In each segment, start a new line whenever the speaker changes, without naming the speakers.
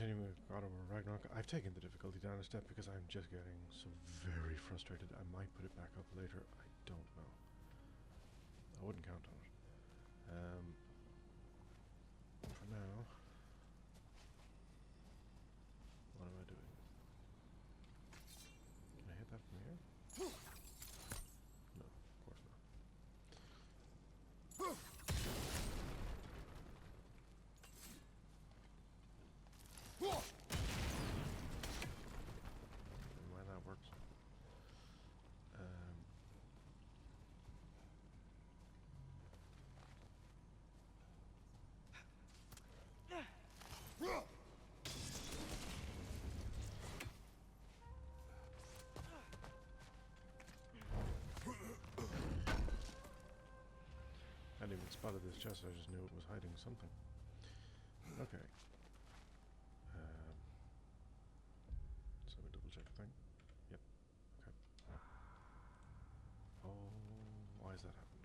continuing with God of War Ragnarok. I've taken the difficulty down a step because I'm just getting so very frustrated. I might put it back up later. I don't know. I wouldn't count on it. For now, what am I doing? Can I hit that from here? No, of course not. Why that works. I hadn't even spotted this chest, I just knew it was hiding something. Okay. So we double check the thing. Yep. Okay. Oh, why has that happened?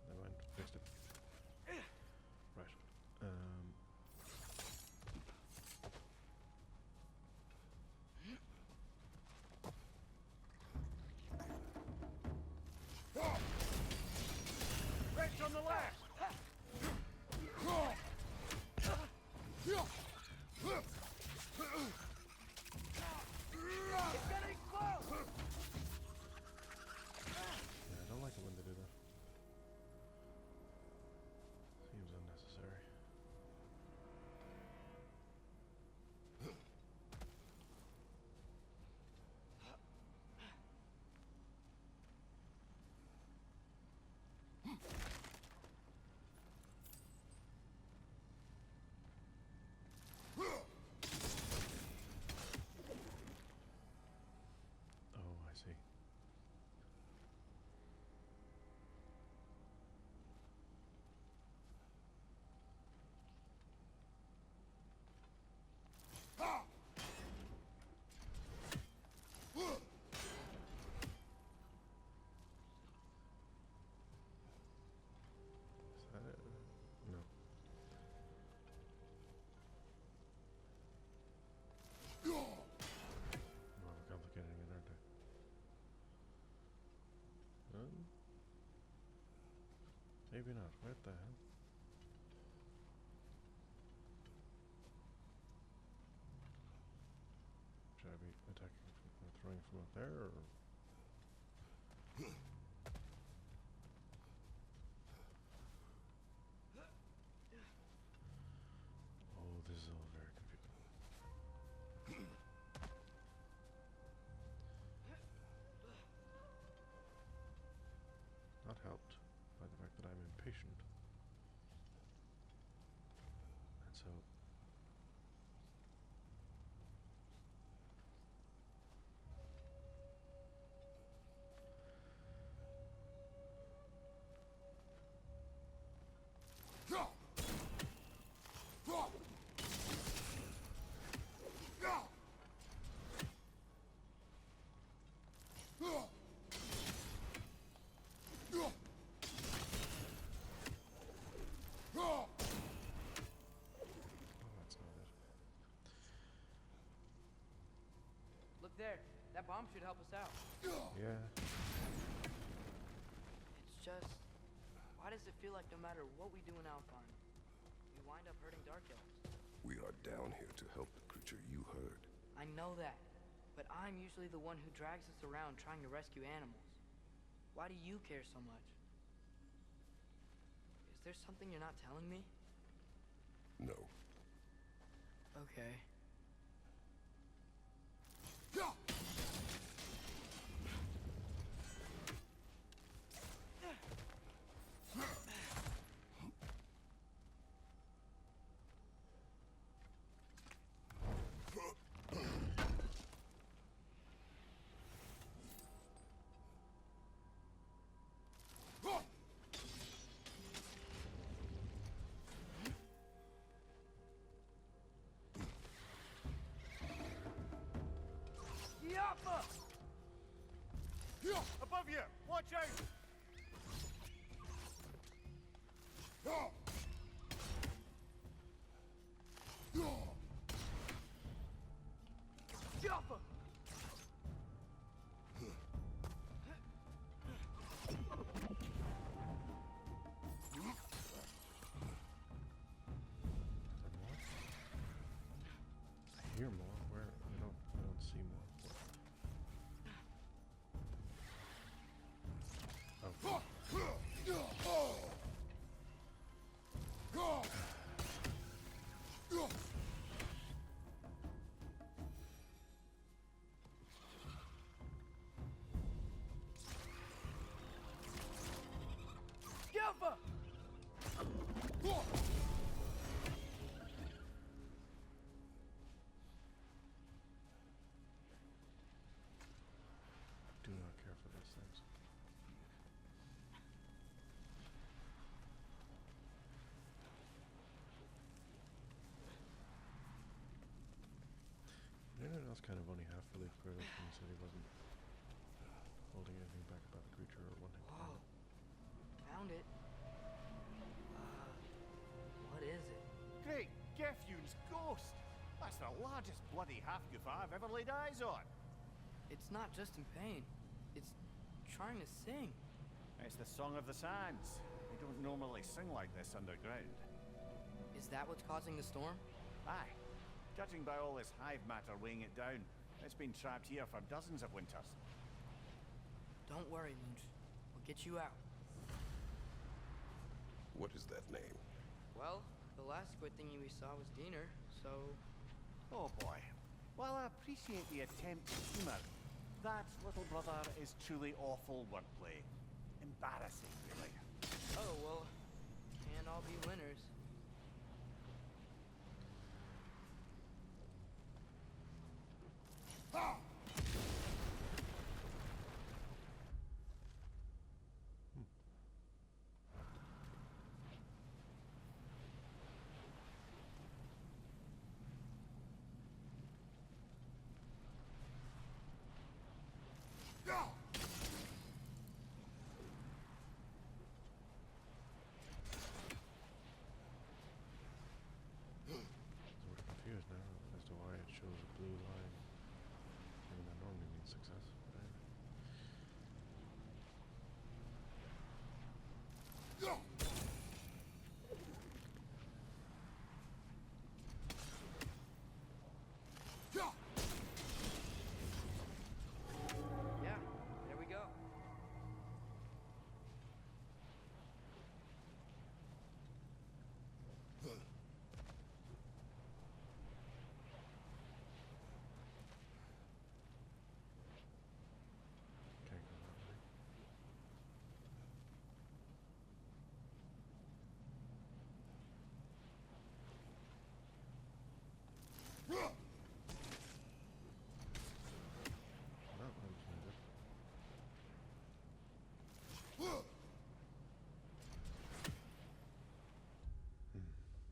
Never mind, fixed it. Right.
Wrench on the left! It's gonna explode!
Yeah, I don't like it when they do that. Seems unnecessary. Oh, I see. Is that it? No. More complicated again, aren't they? Maybe not. What the hell? Should I be attacking from, or throwing from up there, or? Oh, this is all very confusing. Not helped by the fact that I'm impatient. And so... Oh, that's not it.
Look there. That bomb should help us out.
Yeah.
It's just... why does it feel like no matter what we do in Alpine, we wind up hurting Dark Elves?
We are down here to help the creature you heard.
I know that, but I'm usually the one who drags us around trying to rescue animals. Why do you care so much? Is there something you're not telling me?
No.
Okay.
Yappa! Above you! Watch out!
hear more. Where I don't see more. Oh.
Gilfa!
Do not care for those things. Anyone else kind of only half believed Kratos when he said he wasn't holding anything back about the creature or wanting to find
Whoa.
it?
Found it. What is it?
Great Gefyun's ghost! That's the largest bloody half-goof I've ever laid eyes on.
It's not just in pain. It's trying to sing.
It's the Song of the Sands. We don't normally sing like this underground.
Is that what's causing the storm?
Aye. Judging by all this hive matter weighing it down, it's been trapped here for dozens of winters.
Don't worry, Lunch. We'll get you out.
What is that name?
Well, the last squid thingy we saw was Diener, so...
Oh boy. While I appreciate the attempt at humor, that, little brother, is truly awful wordplay. Embarrassing, really.
Oh, well, can't all be winners.
So we're confused now as to why it shows a blue line. Even that normally means success. But anyway.
Yeah, there we go.
Can't go that way. That one's no good.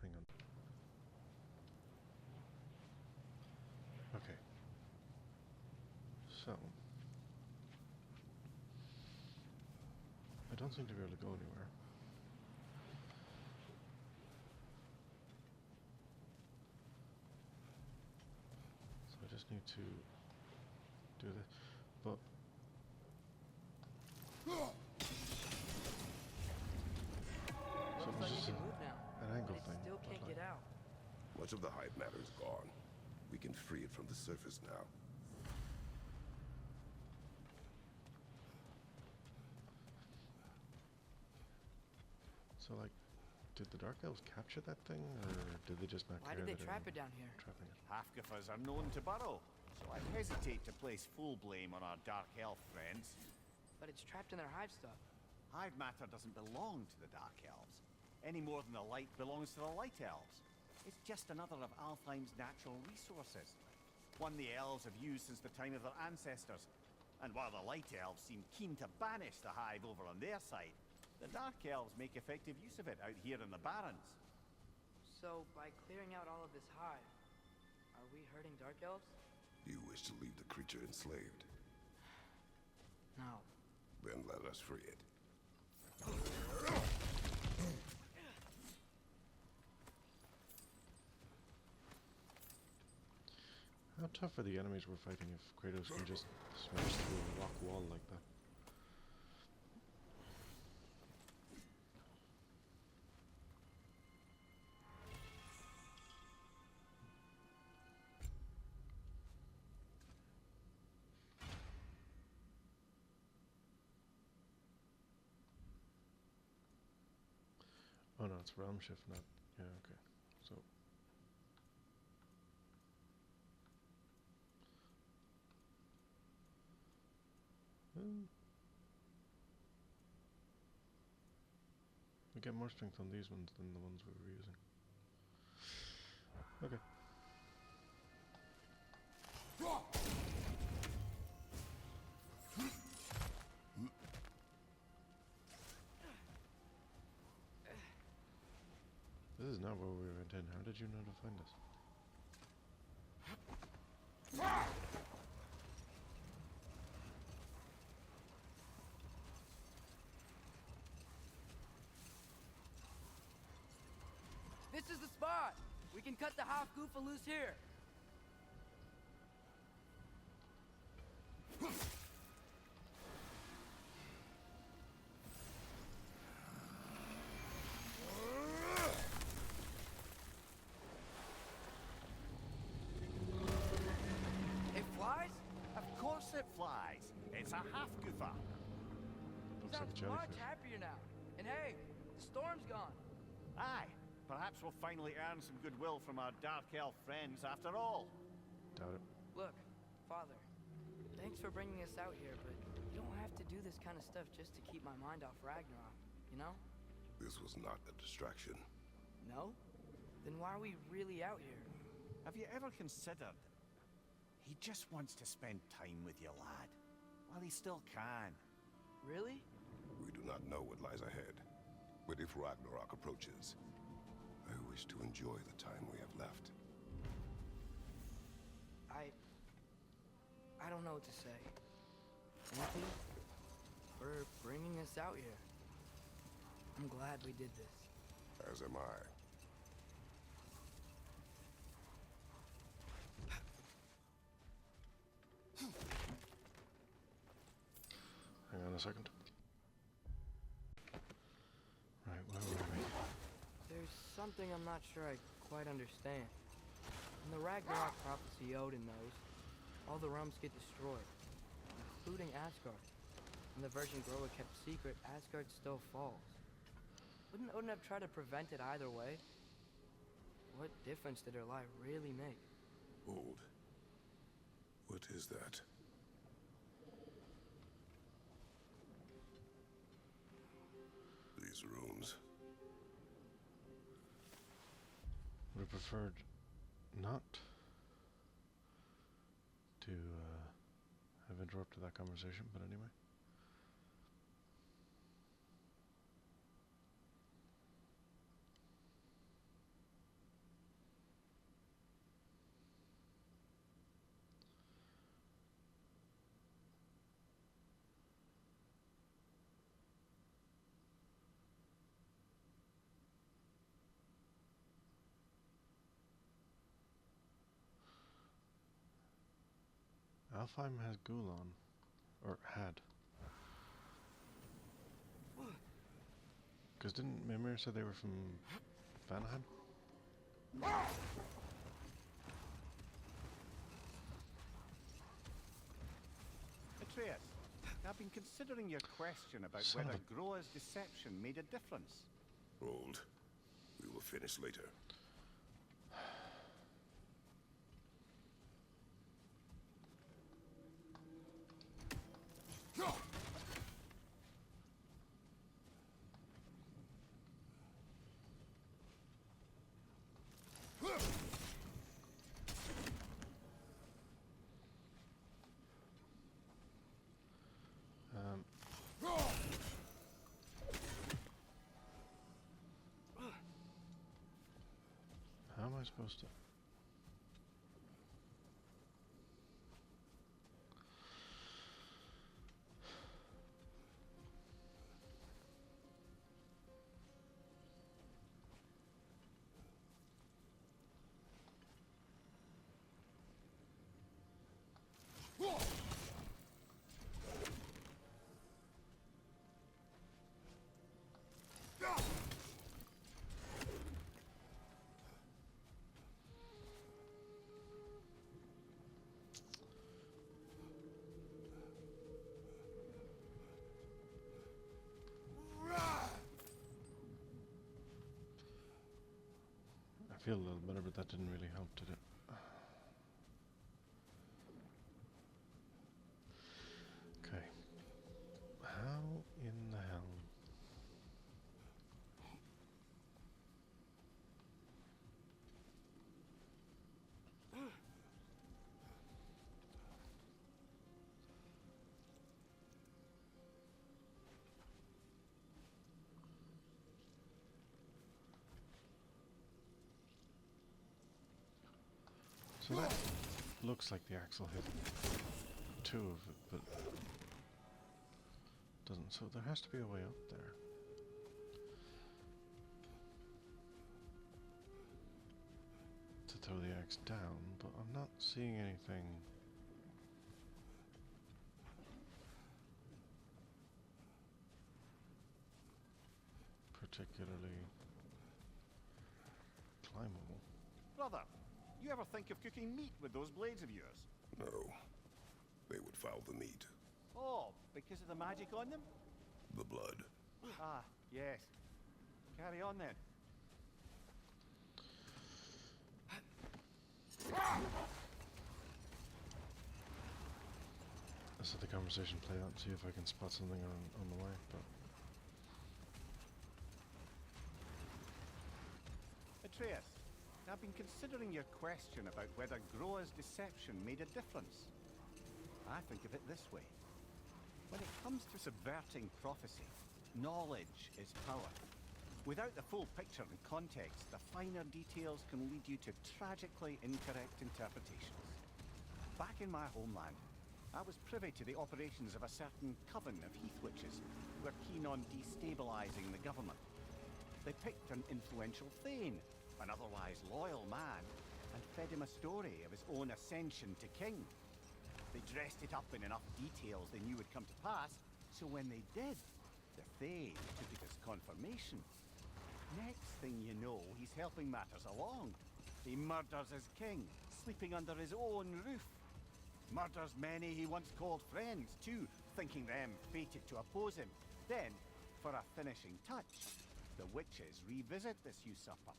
Hang on. Okay. So I don't seem to be able to go anywhere. So I just need to do this. But so
Looks
it was
like you
just
can move now,
an angle
but it
thing.
still
but
can't
like-
get out.
Much of the hive matter is gone. We can free it from the surface now.
So like, did the Dark Elves capture that thing, or did they just not
Why
care
did they
that
trap it
anyone
down here?
trapping it?
Half-goofers are known to burrow, so I hesitate to place full blame on our dark elf friends.
But it's trapped in their hive stuff.
Hive matter doesn't belong to the dark elves, any more than the light belongs to the light elves. It's just another of Alfheim's natural resources, one the elves have used since the time of their ancestors. And while the light elves seem keen to banish the hive over on their side, the dark elves make effective use of it out here in the barrens.
So, by clearing out all of this hive, are we hurting Dark Elves?
You wish to leave the creature enslaved?
No.
Then let us free it.
How tough are the enemies we're fighting if Kratos can just smash through a rock wall like that? Oh no, it's realm shift, not. Yeah, okay. So. We get more strength on these ones than the ones we were using. Okay. This is not where we went in. How did you know to find us?
This is the spot! We can cut the half goofa loose here. It flies?
Of course it flies. It's a half goofa.
Looks like a
Sounds
jellyfish.
much happier now. And hey, the storm's gone.
Aye, perhaps we'll finally earn some goodwill from our Dark Elf friends after all.
Doubt it.
Look, Father, thanks for bringing us out here, but you don't have to do this kind of stuff just to keep my mind off Ragnarok, you know?
This was not a distraction.
No? Then why are we really out here?
Have you ever considered he just wants to spend time with you, lad, while he still can?
Really?
We do not know what lies ahead. But if Ragnarok approaches, I wish to enjoy the time we have left.
I don't know what to say. Thank you for bringing us out here. I'm glad we did this.
As am I.
Hang on a second. Right, where were we?
There's something I'm not sure I quite understand. In the Ragnarok prophecy Odin knows, all the realms get destroyed, including Asgard. When the Virgin Groa kept secret, Asgard still falls. Wouldn't Odin have tried to prevent it either way? What difference did her lie really make?
Old. What is that? These rooms.
Would have preferred not to have interrupted that conversation, but anyway. Alfheim has Gulon. Or had. Because didn't Mimir say they were from Vanaheim?
Atreus, I've been considering your question about
Son
whether
of a-
Groa's deception made a difference.
Old. We will finish later.
Um, how am I supposed to? feel a little better, but that didn't really help, did it? Okay. How in the hell? So that looks like the axle hit two of it, but doesn't. So there has to be a way up there. To throw the axe down, but I'm not seeing anything. Particularly climbable.
Brother, you ever think of cooking meat with those blades of yours?
No. They would foul the meat.
Oh, because of the magic on them?
The blood.
Ah, yes. Carry on then.
Let's let the conversation play out and see if I can spot something on the way, but...
Atreus, I've been considering your question about whether Groa's deception made a difference. I think of it this way. When it comes to subverting prophecy, knowledge is power. Without the full picture and context, the finer details can lead you to tragically incorrect interpretations. Back in my homeland, I was privy to the operations of a certain coven of heath witches who were keen on destabilizing the government. They picked an influential thane, an otherwise loyal man, and fed him a story of his own ascension to king. They dressed it up in enough details they knew would come to pass, so when they did, the thane took it as confirmation. Next thing you know, he's helping matters along. He murders his king, sleeping under his own roof. Murders many he once called friends, too, thinking them fated to oppose him. Then, for a finishing touch, the witches revisit this usurper.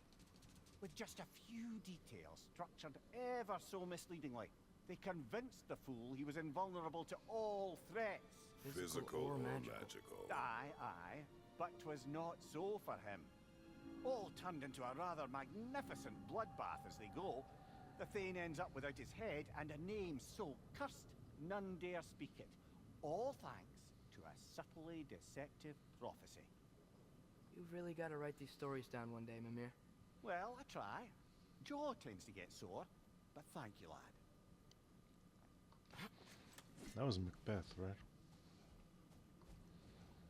With just a few details structured ever so misleadingly, they convinced the fool he was invulnerable to all threats.
Physical or magical.
Aye, but 'twas not so for him. All turned into a rather magnificent bloodbath as they go. The thane ends up without his head and a name so cursed none dare speak it. All thanks to a subtly deceptive prophecy.
You've really got to write these stories down one day, Mimir.
Well, I try. Jaw tends to get sore, but thank you, lad.
That was Macbeth, right?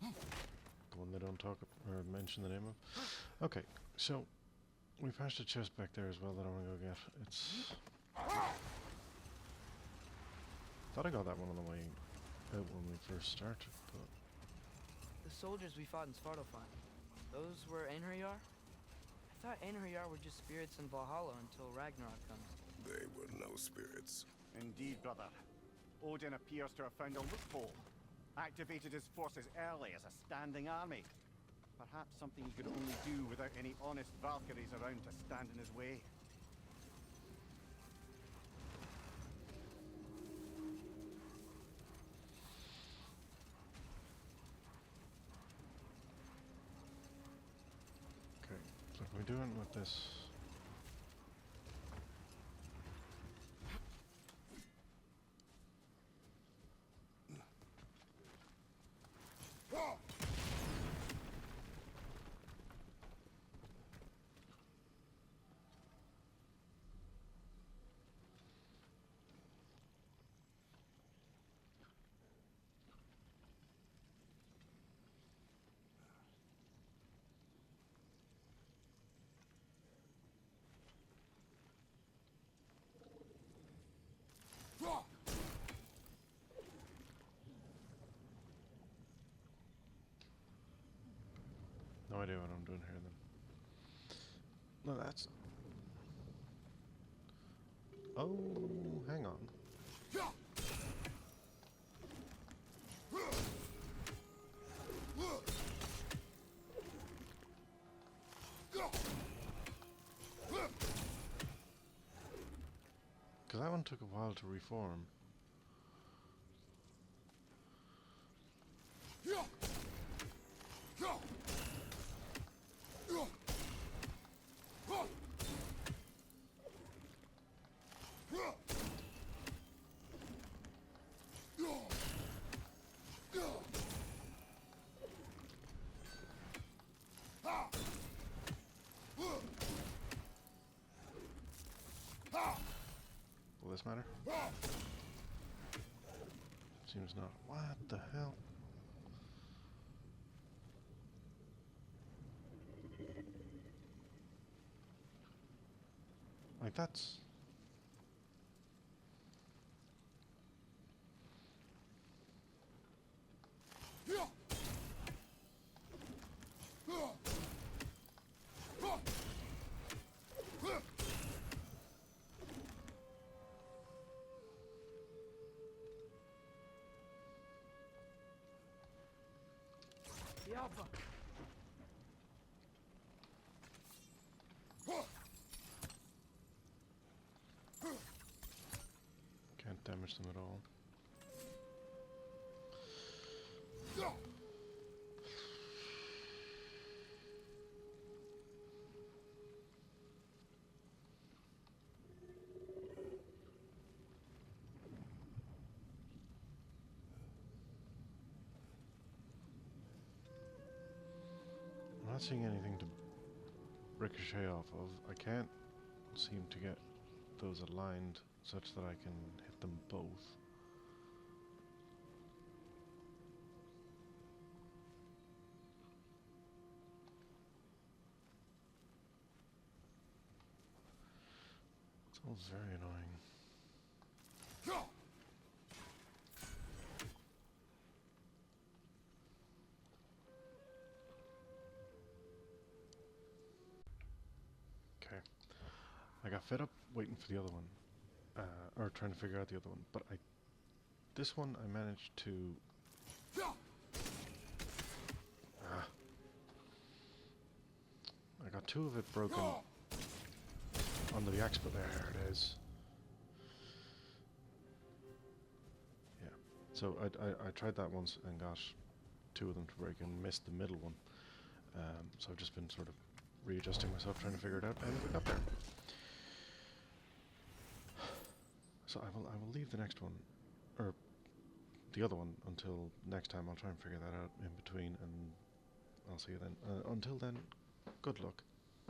The one they don't talk or mention the name of. Okay, so we passed a chest back there as well that I want to go get. It's... Thought I got that one on the way out when we first started, but...
The soldiers we fought in Svartalfheim, those were Einherjar? I thought Einherjar were just spirits in Valhalla until Ragnarok comes.
They were no spirits.
Indeed, brother. Odin appears to have found a loophole. Activated his forces early as a standing army. Perhaps something he could only do without any honest Valkyries around to stand in his way.
Okay, so what are we doing with this? No idea what I'm doing here then. No, that's... Oh, hang on. Because that one took a while to reform. Will this matter? Seems not. What the hell? Like that's...
Yappa.
Can't damage them at all. I'm not seeing anything to ricochet off of. I can't seem to get those aligned such that I can hit them both. It's all very annoying. Okay. I got fed up waiting for the other one. Or trying to figure out the other one. But this one I managed to... I got two of it broken under the axe, but there it is. Yeah. So I tried that once and got two of them to break and missed the middle one. So I've just been sort of readjusting myself, trying to figure it out, and we got there. So I will leave the next one, or the other one, until next time. I'll try and figure that out in between, and I'll see you then. Until then, good luck.